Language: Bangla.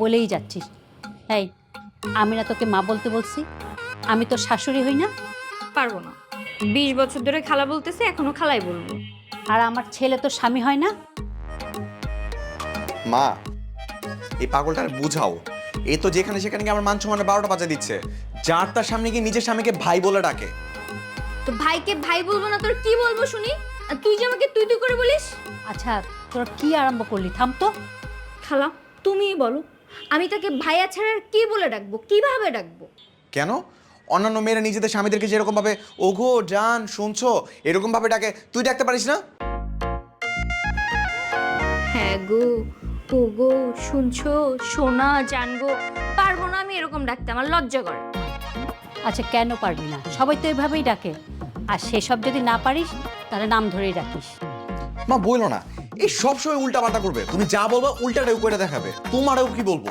বলেই যাচ্ছিস। এই, আমি না তোকে মা বলতে বলছি? আমি তোর শাশুড়ি হই না? পারবো না। 20 বছর ধরে খালা বলতেছে, এখনো খালাই বলবো। আর আমার ছেলে তোর স্বামী হয় না? মা, এই পাগলটার বুঝাও। এই তো যেখানে সেখানে গিয়ে আমার মান সম্মানের 12টা বাজে দিচ্ছে। যার তার সামনে গিয়ে নিজের স্বামীকে ভাই বলে ডাকে। তো ভাইকে ভাই বলবো না তোর কি বলবো শুনি? আর তুই যে আমাকে তুই তুই করে বলিস। আচ্ছা, তোরা কি আরম্ভ করলি? থাম তো। খালা তুমিই বলো, আমি তাকে ভাইয়া ছাড়া আর কি বলে ডাকবো, কিভাবে ডাকবো? কেন? অন্যান্য মেয়েরা নিজেদের স্বামীদেরকে যেরকম ভাবে ওগো জান শুনছো এরকম ভাবে ডাকে, তুই ডাকতে পারিস না? হ্যাঁ গো, ও গো, শুনছো, শোনা, জানগো। পারবো না আমি এরকম ডাকতে, আমার লজ্জা করে। আচ্ছা, কেন পারবি না? সবাই তো এভাবেই ডাকে। আর সেসব যদি না পারিস তাহলে নাম ধরেই ডাকিস। মা বইলো না, এই সব সময় উল্টা পাল্টা করবে। তুমি যা বলবা উল্টাটাই করে দেখাবে। তোমারও কি বলবো?